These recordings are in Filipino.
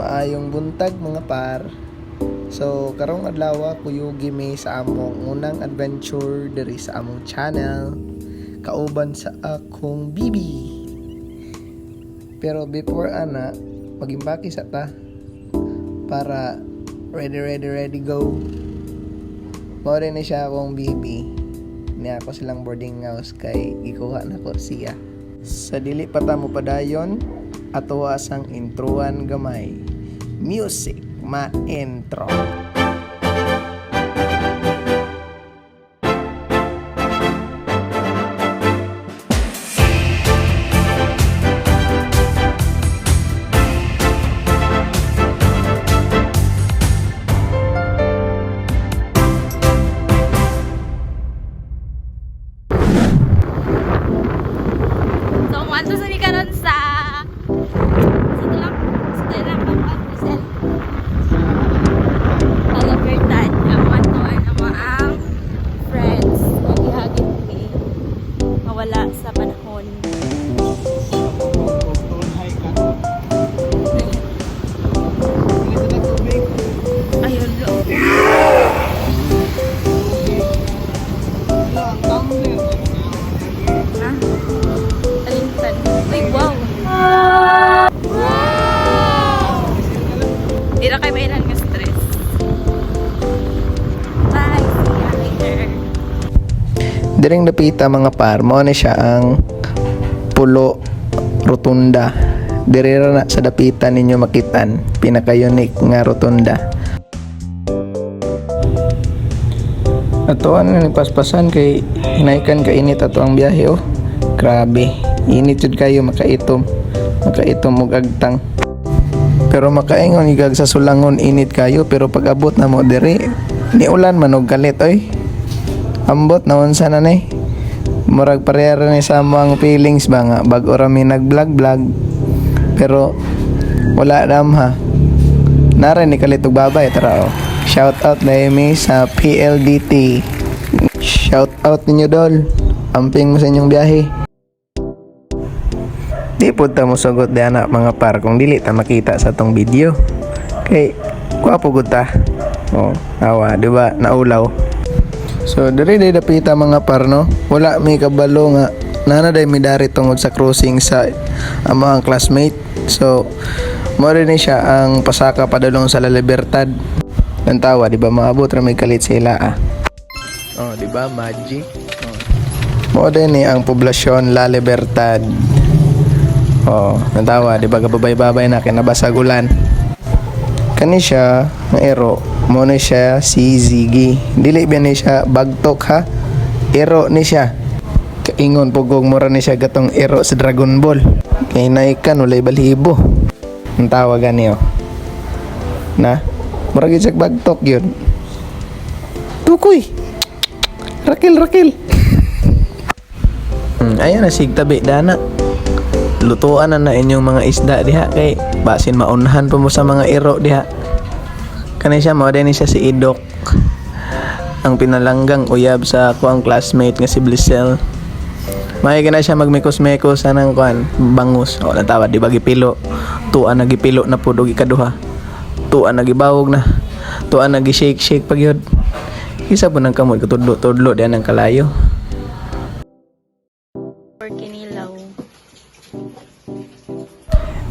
Maayong buntag mga par. So karong adlaw kuyugi mi sa among unang adventure diri sa among channel kauban sa akong bibi. Pero before ana magimbaki sa ta para ready go. Mao rin na siya akong bibi. Niya ako silang boarding house kay gikuha na ko siya. Sa dili pa ta mo padayon ato asang introan gamay. Music ma-intro. Sa panahon. Ayun lo. Ha? Talintan. Ay, wow. Di na kayo mainan nga stress. Bye. See you later. Diring dapita mga par, mo na siya ang Pulo Rotunda. Diri ra na sa dapitan ninyo makitan pinaka-unique nga rotunda. Ato ni paspasan kay hinaykan ka init ato ang biyahe oh. Grabe, init jud kayo makaitom og agtang. Pero makaingon igag sa sulangon init kayo pero pag abot na mo diri ni ulan man og galit oy. Ambot na unsa na ni. Murag pareha ni sa among feelings ba nga bag-o ra mi nag-vlog pero wala dam ha. Nara ni kalit og babay tara oh. Shout out na mi sa PLDT. Shout out ninyo dol. Amping mo sa inyong biyahe. Di pud ta mo sugot di anak mga par kung dili ta makita sa tong video. Kay gwapo gud ta. Oh, awa, di ba? Naulaw. So diri day dapita mga par no. Wala mi kabalo nga nana day mi dari tungod sa cruising sa among classmate. So mo rin ni siya ang pasaka padulong sa La Libertad. Ang tawa di ba maabot ra may kalit sila ah. Oh, di ba magic? Oh. Mo din ni ang poblasyon La Libertad. Oh, ang tawa di ba gababay-babay na kinabasag ulan. Kani siya nga ero mo na siya si Ziggy. Dili ba ni siya bagtok ha? Ero ni siya. Kaingon pugog mura ni siya gatong ero sa Dragon Ball. Kay naikan ulay balhibo. Ang tawagan niyo. Na, mura gid siya bagtok yun. Tukoy. Rakil. Ayan na sigtabi dana. Lutuan na inyong mga isda diha kay basin maunahan pa mo sa mga ero diha. Kani siya mo din siya si Idok. Ang pinalanggang uyab sa ako ang classmate nga si Blissel. May gina siya magmekos-mekos anang kuan bangus. O natawad di ba gipilo. Tuan nagipilo na pud og ikaduha. Tuan nagibawog na. Tuan nagi-shake pagyud. Isa po nang kamoy katudlo-tudlo diyan ang kalayo.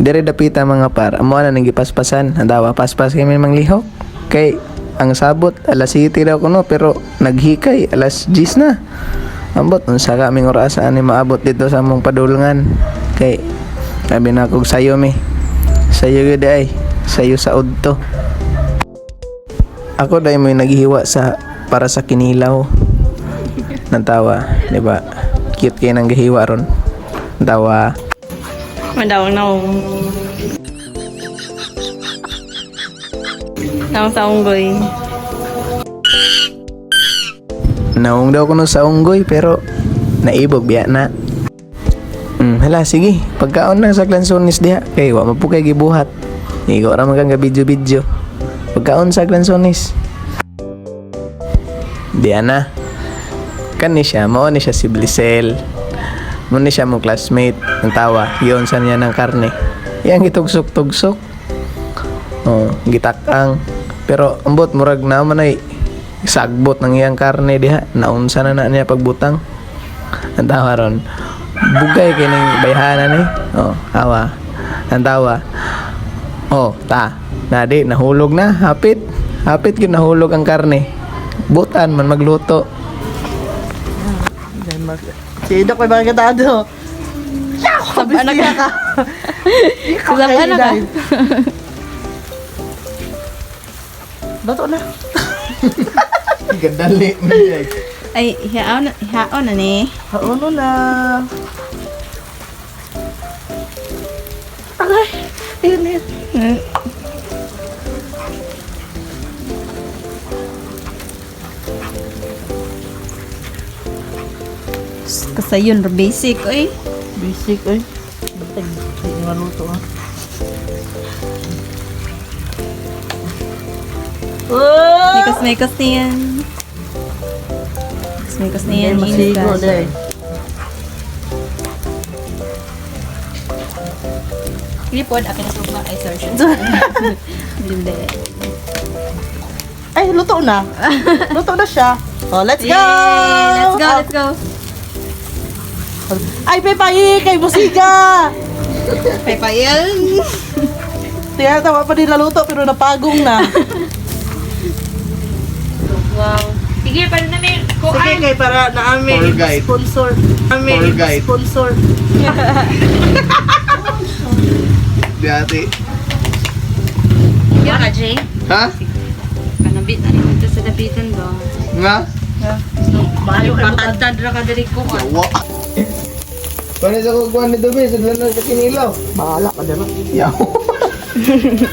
Dire dapita mga par, amo na nang gipaspasan, andawa paspas kay may manglihok. Kay ang sabot alas 7 daw kuno pero naghikay alas 10 na. Ambot unsa ka aming oras ani maabot dito sa among padulngan. Kay sabi na kog sayo mi. Sayo gid ay, sayo sa udto. Ako dai mo naghihiwa sa para sa kinilaw. Nantawa, di ba? Cute kay nang gihiwa ron. Nantawa. Mandawang sa unggoy. Naong daw ko sa unggoy pero naibog biya na. Hala sige, pagkaon na sa Glansones diha kay wa mapukay gibuhat. Igo ra man kang video. Pagkaon sa Glansones. Diya na. Kani siya, mao ni siya si Blissel. Muna siya mong classmate. Ang tawa, yun sa niya ng karne. Yang gitugsok-tugsok. Oh, gitakang. Pero ambot murag naman ay sagbot ng iyang karne diha. Naunsa na niya pagbutang. Ang tawa ron. Bugay kining bayhanan ni. Oh, awa. Ang tawa. Oh, nadi nahulog na, hapit. Hapit gyud nahulog ang karne. Butan man magluto. Si Dok may barkadado. Sabana ka. Ikaw Sabana ka. Bato na. Gadali niya. Ay, hihaon na ni. Ano na. Agay. Ayun. Kasayon, basic, oy. Basic eh. Hindi maluto ha. Mekos niyan. Mekos niyan. Masigo dahil. Lipod, akin na suba. Ay, sorry. Hindi. Ay, luto na. Luto na siya. Oh, let's go! Yay! Let's go. Ay, Pepai! Kay Musiga! Papayan. Tinatawa pa nila luto pero napagong na. Wow. Sige, para namin. Sige, kay para na amin Tour guide. sponsor. Tour Amin guide. sponsor. Dati. Yan ka, Jay. Ha? Panabit na rin ito sa dabitan do. Nga? Mayo kay Patantad ra ka diri ko. Yawa. Paano sa kukuha ni Dumi? Sa lanar sa kinilaw. bahala ka dala. Yawa.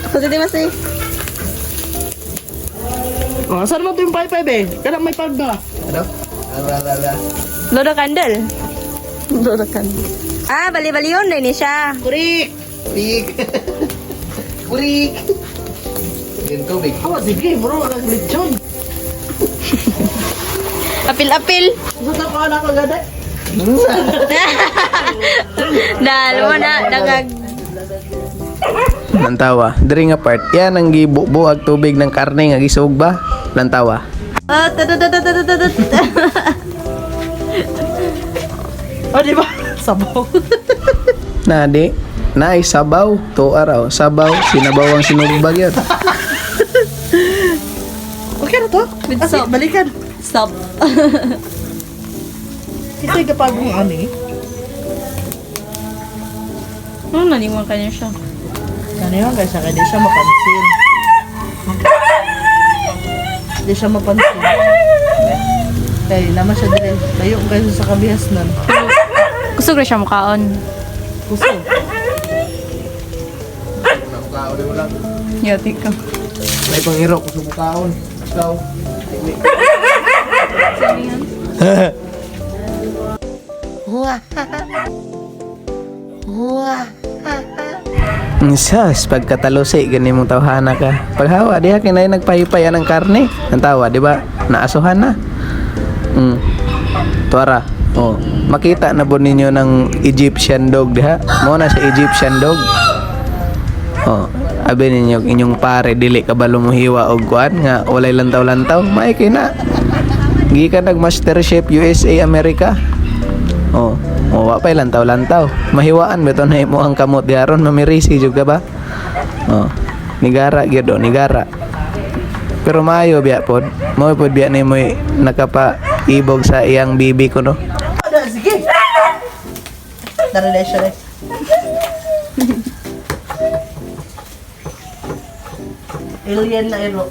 Kasi di mas eh. Oh, saan mo 'to yung paypay be? Kana may pagda. Ano? Ala. Lodo candle. Lodo candle. Ah, bali-bali yun din siya. Kurik. Kurik. Kurik. Yan tubig. Awa sige, bro, ang lechon. Apil-apil. Gusto ko na ko gada. Dahil mo na, nagag... Lantawa. Diri nga part. Yan ang gibubuag tubig ng karne nga gisug ba? Lantawa. Oh, di ba? Sabaw. Nadi. Naay sabaw. To araw. Sabaw. Sinabaw ang sinugbag yun. Okay na to? With Kasi, soap. balikan. Stop. Ito yung kapagong ani. Ano, naniwan ka niya siya. Ano yun guys, kaya di siya mapansin. Di siya mapansin. Kaya naman siya din. Tayo guys sa kabihas nun. Gusto ko siya mukhaon. Puso. Yati ka. May pangiro ko sa bukaon. Ikaw. Sas, pagkatalusi, gani mong tawhana ka. Paghawa, diha kinay nagpahipayan ng karne. Ang tawa, di ba? Naasuhan na. Tuara. Oh, makita na po ninyo ng Egyptian dog diha. Mo na sa Egyptian dog. Oh, abi ninyo inyong pare dili ka ba lumuhiwa og kuan nga walay lantaw-lantaw. May kina. Gikan nag MasterChef USA America. Oh, wa pay lantaw-lantaw. Mahiwaan beto na imo ang kamot diaron mamirisi jud ka ba? Oh, nigara gyud do, nigara. Pero maayo biya pod. Mo pod biya ni mo nakapa-ibog sa iyang bibi ko no. Sige! Daradaya siya rin. Alien na ero.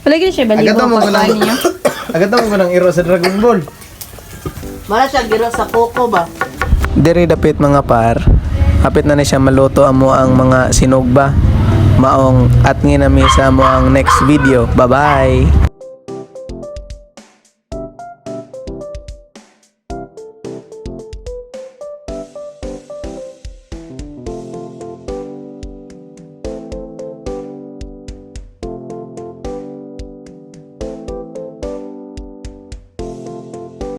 Palagi siya baligo pagkain niya. Agad mo ko ng iro sa Dragon Ball. Mara siya gira sa coco ba? Diri dapit mga par. Hapit na ni siya maluto amo ang mga sinugba. Maong at nginami sa mo ang next video. Bye-bye.